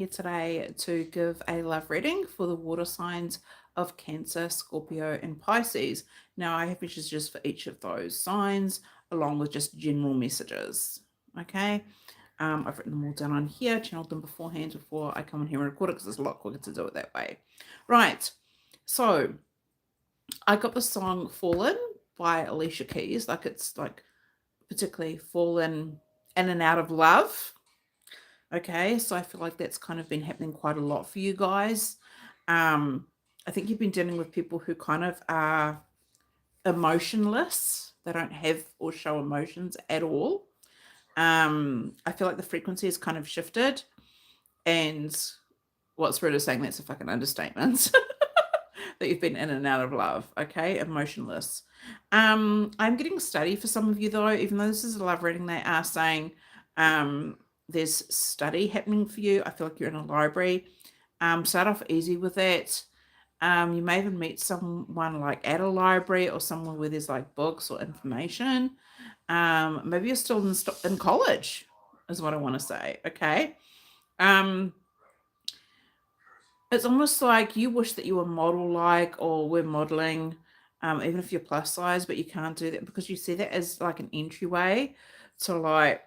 Here today to give a love reading for the water signs of Cancer, Scorpio, and Pisces. Now, I have messages for each of those signs, along with just general messages. Okay, I've written them all down on here, channeled them beforehand before I come on here and record it because it's a lot quicker to do it that way. Right, so I got the song Fallen by Alicia Keys, like it's like particularly fallen in and out of love. Okay, so I feel like that's kind of been happening quite a lot for you guys. I think you've been dealing with people who kind of are emotionless. They don't have or show emotions at all. I feel like the frequency has kind of shifted, and what Spirit is saying, that's a fucking understatement. That you've been in and out of love, okay? Emotionless. I'm getting study for some of you though, even though this is a love reading, they are saying there's study happening for you. I feel like you're in a library. Start off easy with that. You may even meet someone like at a library or somewhere where there's like books or information. Maybe you're still in college, is what I want to say. Okay. Um, it's almost like you wish that you were model like or were modeling, even if you're plus size, but you can't do that because you see that as like an entryway to like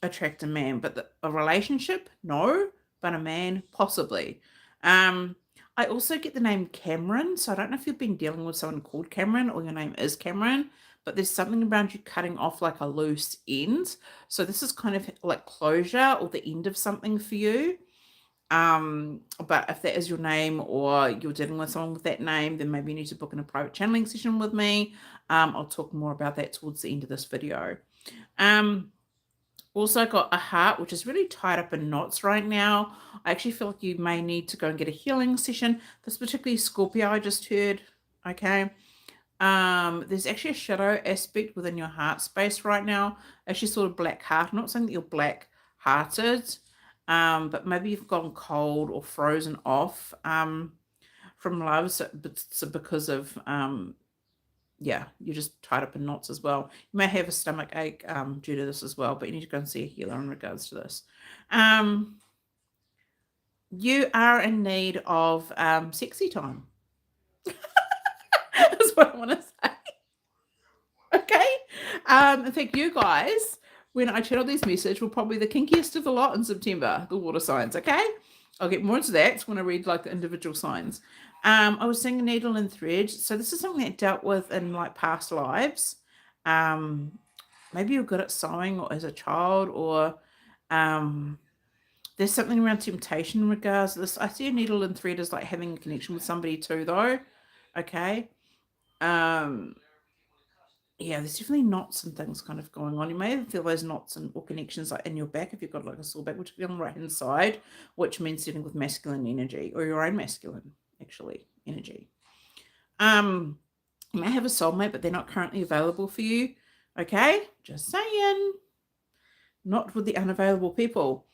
attract a man. But a relationship, no, but a man, possibly. Um, I also get the name Cameron, so I don't know if you've been dealing with someone called Cameron or your name is Cameron, but there's something around you cutting off like a loose end. So this is kind of like closure or the end of something for you. But if that is your name or you're dealing with someone with that name, then maybe you need to book in a private channeling session with me. I'll talk more about that towards the end of this video. Also got a heart, which is really tied up in knots right now. I actually feel like you may need to go and get a healing session. This particularly Scorpio I just heard. Okay. There's actually a shadow aspect within your heart space right now. Actually sort of black heart. I'm not saying that you're black hearted, but maybe you've gone cold or frozen off from love. So because of yeah, you're just tied up in knots as well. You may have a stomach ache due to this as well, but you need to go and see a healer in regards to this. You are in need of sexy time. That's what I want to say. Okay. In fact, you guys, when I channel these messages, will probably be the kinkiest of the lot in September, the water signs. Okay. I'll get more into that when I read like the individual signs. I was seeing a needle and thread. So this is something that dealt with in like past lives. Maybe you're good at sewing or as a child, or there's something around temptation in regards to this. I see a needle and thread as like having a connection with somebody too, though. Okay. Yeah, there's definitely knots and things kind of going on. You may even feel those knots or connections like in your back if you've got like a sore back, which will be on the right hand side, which means dealing with masculine energy or your own masculine actually energy. You may have a soulmate, but they're not currently available for you. Okay, just saying. Not with the unavailable people.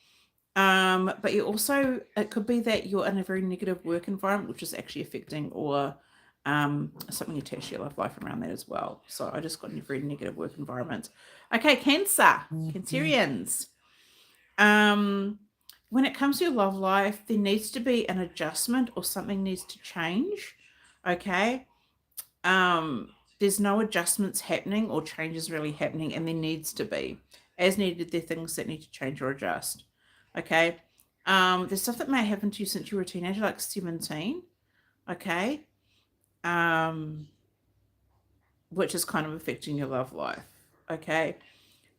But you also, it could be that you're in a very negative work environment, which is actually affecting or something attached to your love life around that as well. So I just got in a very negative work environment. Okay, Cancer, Cancerians. When it comes to your love life, there needs to be an adjustment or something needs to change. Okay. There's no adjustments happening or changes really happening, and there needs to be. As needed, there are things that need to change or adjust. Okay. There's stuff that may happen to you since you were a teenager, like 17. Okay. Which is kind of affecting your love life. Okay.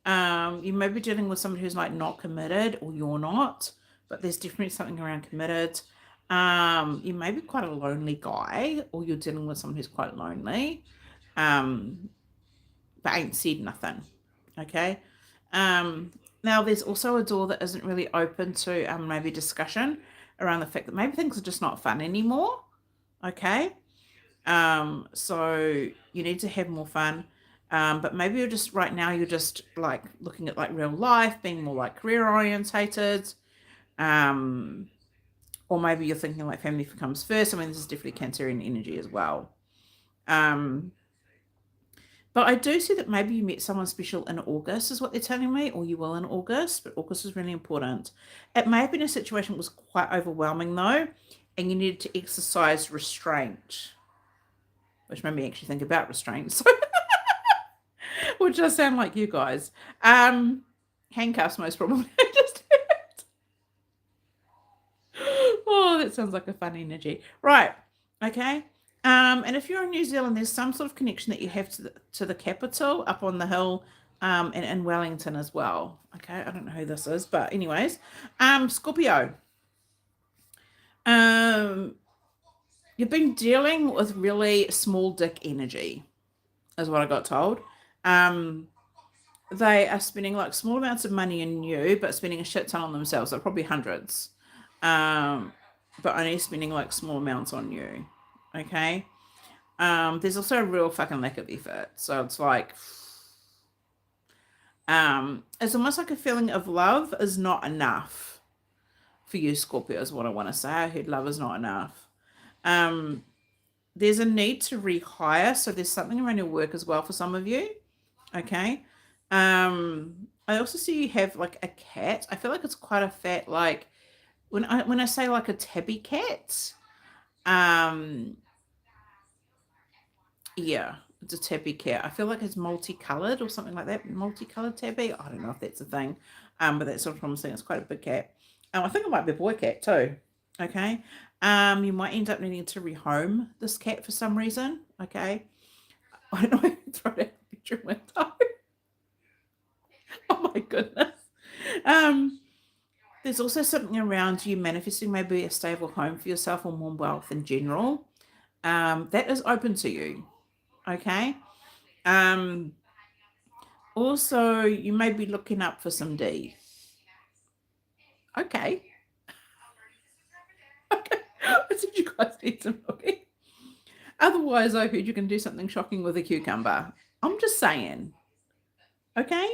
You may be dealing with somebody who's like not committed, or you're not, but there's definitely something around committed. You may be quite a lonely guy, or you're dealing with someone who's quite lonely, but ain't said nothing. Okay. Now there's also a door that isn't really open to maybe discussion around the fact that maybe things are just not fun anymore. Okay. So you need to have more fun. But maybe you're just right now, you're just like looking at like real life, being more like career orientated. Or maybe you're thinking like family comes first. I mean, this is definitely Cancerian energy as well. But But I do see that maybe you met someone special in August, is what they're telling me, or you will in August, but August is really important. It may have been a situation that was quite overwhelming, though, and you needed to exercise restraint, which made me actually think about restraint, so, which does sound like you guys. Handcuffs, most probably. Just oh, that sounds like a fun energy. Right. Okay. And if you're in New Zealand, there's some sort of connection that you have to the capital up on the hill, and in Wellington as well. Okay, I don't know who this is, but anyways, Scorpio. Um, you've been dealing with really small dick energy, is what I got told. They are spending like small amounts of money in you, but spending a shit ton on themselves. So probably hundreds. But only spending like small amounts on you. Okay. There's also a real fucking lack of effort. So it's like it's almost like a feeling of love is not enough for you, Scorpio, is what I want to say. I heard love is not enough. There's a need to rehire. So there's something around your work as well for some of you. Okay. I also see you have like a cat. I feel like it's quite a fat, like when I say like a tabby cat, yeah, it's a tabby cat. I feel like it's multicolored or something like that. Multicolored tabby. I don't know if that's a thing. But that's sort of what I'm saying. It's quite a big cat. I think it might be a boy cat too. Okay. You might end up needing to rehome this cat for some reason. Okay. I don't know. Throw it out the bedroom window. Oh my goodness. There's also something around you manifesting maybe a stable home for yourself or more wealth in general. That is open to you. Okay. Also, you may be looking up for some D. Okay. Okay. I said you guys need some looking. Otherwise, I heard you can do something shocking with a cucumber. I'm just saying. Okay.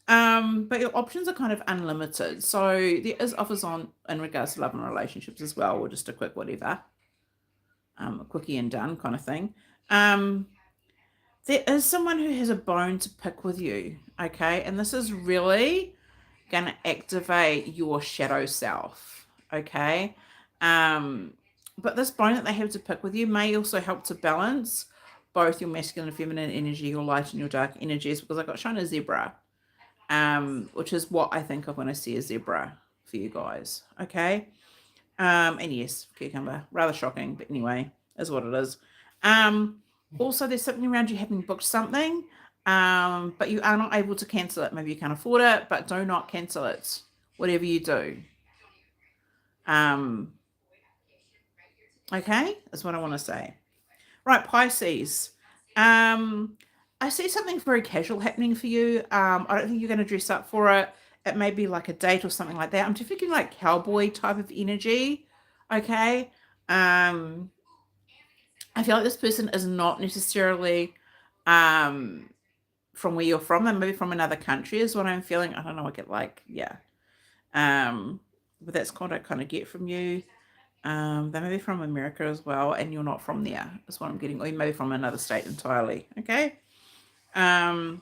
But your options are kind of unlimited. So there is offers on in regards to love and relationships as well, or just a quick whatever. A quickie and done kind of thing. There is someone who has a bone to pick with you, okay? And this is really going to activate your shadow self, okay? But this bone that they have to pick with you may also help to balance both your masculine and feminine energy, your light and your dark energies, because I got shown a zebra, which is what I think of when I see a zebra for you guys, okay? And yes, cucumber, rather shocking, but anyway, is what it is. Also, there's something around you having booked something, but you are not able to cancel it. Maybe you can't afford it, but do not cancel it, whatever you do. Okay, that's what I want to say. Right, Pisces. I see something very casual happening for you. I don't think you're going to dress up for it. It may be like a date or something like that. I'm definitely getting like cowboy type of energy. Okay. I feel like this person is not necessarily from where you're from. They may be from another country is what I'm feeling. I don't know. I get like, yeah. But that's what I kind of get from you. They may be from America as well, and you're not from there. Is what I'm getting. Or you may be from another state entirely. Okay. I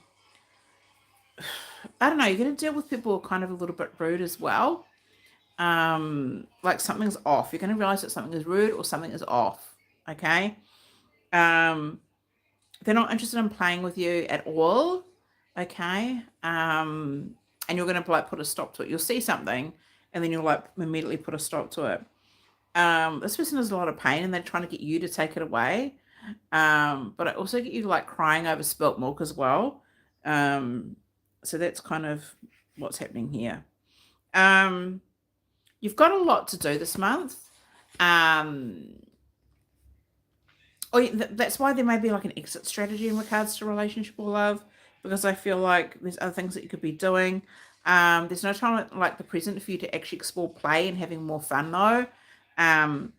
don't know. You're going to deal with people who are kind of a little bit rude as well. Like something's off. You're going to realize that something is rude or something is off. Okay. They're not interested in playing with you at all. Okay. And you're going to like put a stop to it. You'll see something and then you'll like immediately put a stop to it. This person has a lot of pain and they're trying to get you to take it away. But I also get you like crying over spilt milk as well. So that's kind of what's happening here. You've got a lot to do this month. That's why there may be like an exit strategy in regards to relationship or love, because I feel like there's other things that you could be doing. There's no time like the present for you to actually explore play and having more fun though. I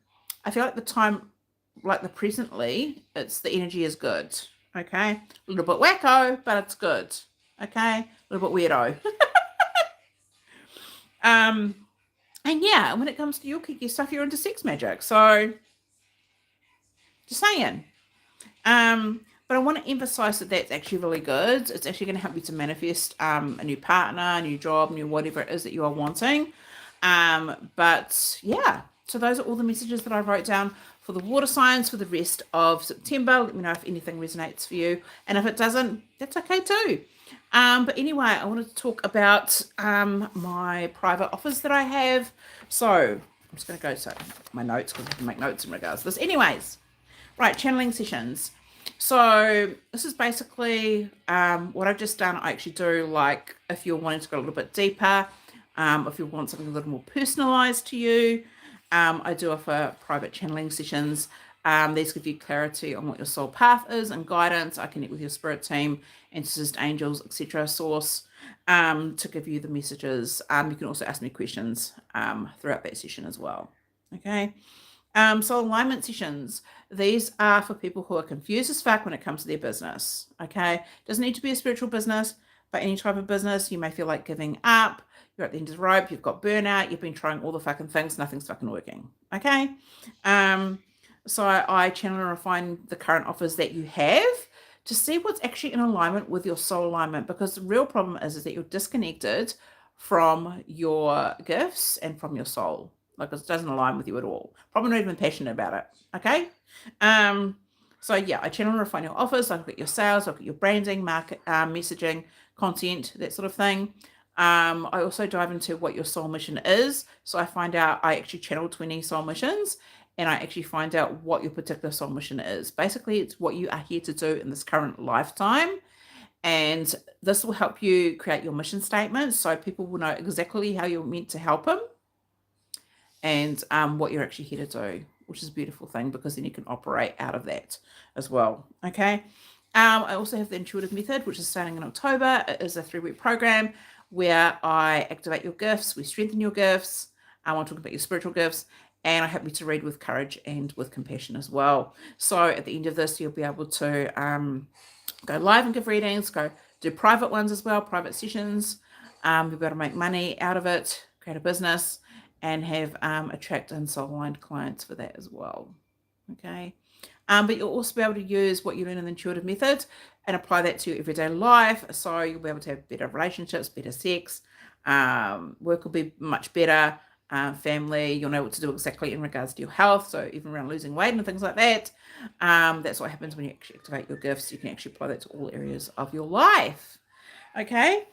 feel like the time, like the presently, it's the energy is good. Okay, a little bit wacko, but it's good. Okay, a little bit weirdo. And yeah, when it comes to your kiki stuff, you're into sex magic. So just saying. But I want to emphasize that that's actually really good. It's actually going to help you to manifest a new partner, a new job, new whatever it is that you are wanting. But yeah, so those are all the messages that I wrote down for the water signs for the rest of September. Let me know if anything resonates for you. And if it doesn't, that's okay too. But anyway, I wanted to talk about my private offers that I have. So I'm just going to go to my notes because I can make notes in regards to this. Anyways, right, channeling sessions. So this is basically what I've just done. I actually do, like, if you're wanting to go a little bit deeper, if you want something a little more personalized to you, I do offer private channeling sessions. These give you clarity on what your soul path is and guidance. I connect with your spirit team, ancestors, angels, etc. source to give you the messages. You can also ask me questions throughout that session as well. Okay. So alignment sessions, these are for people who are confused as fuck when it comes to their business. Okay. Doesn't need to be a spiritual business, but any type of business. You may feel like giving up. You're at the end of the rope. You've got burnout. You've been trying all the fucking things. Nothing's fucking working. Okay. So I channel and refine the current offers that you have to see what's actually in alignment with your soul alignment, because the real problem is that you're disconnected from your gifts and from your soul. Like, it doesn't align with you at all. Probably not even passionate about it. Okay. So yeah, I channel and refine your offers. I look at your sales, I look at your branding, market, messaging, content, that sort of thing. I also dive into what your soul mission is. So I find out, I actually channel 20 soul missions, and I actually find out what your particular soul mission is. Basically, it's what you are here to do in this current lifetime. And this will help you create your mission statement so people will know exactly how you're meant to help them and what you're actually here to do, which is a beautiful thing, because then you can operate out of that as well. Okay. I also have the intuitive method, which is starting in October. It is a 3-week program where I activate your gifts, we strengthen your gifts. I want to talk about your spiritual gifts, and I help you to read with courage and with compassion as well. So at the end of this, you'll be able to go live and give readings, go do private ones as well, private sessions. You'll be able to make money out of it, create a business, and have attract and soul aligned clients for that as well. Okay. But you'll also be able to use what you learn in the intuitive method and apply that to your everyday life. So you'll be able to have better relationships, better sex, work will be much better, family, you'll know what to do exactly in regards to your health. So even around losing weight and things like that. That's what happens when you actually activate your gifts. You can actually apply that to all areas of your life. Okay.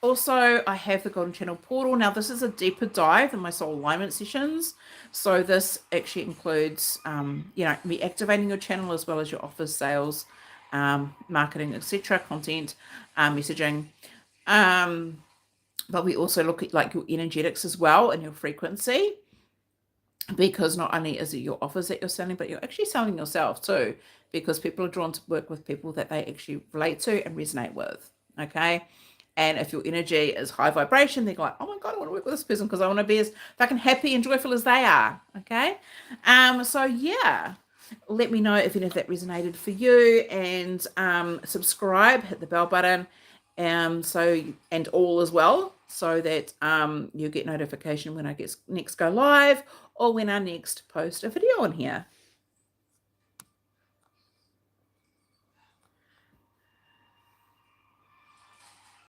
Also, I have the Golden Channel Portal. Now, this is a deeper dive than my soul alignment sessions. So this actually includes, me activating your channel as well as your offers, sales, marketing, etc., content, messaging. But we also look at like your energetics as well and your frequency, because not only is it your offers that you're selling, but you're actually selling yourself too, because people are drawn to work with people that they actually relate to and resonate with. Okay. And if your energy is high vibration, they're like, oh my God, I want to work with this person because I want to be as fucking happy and joyful as they are. Okay. So yeah, let me know if any of that resonated for you, and subscribe, hit the bell button, and all as well, so that you get notification when I next go live or when I next post a video on here.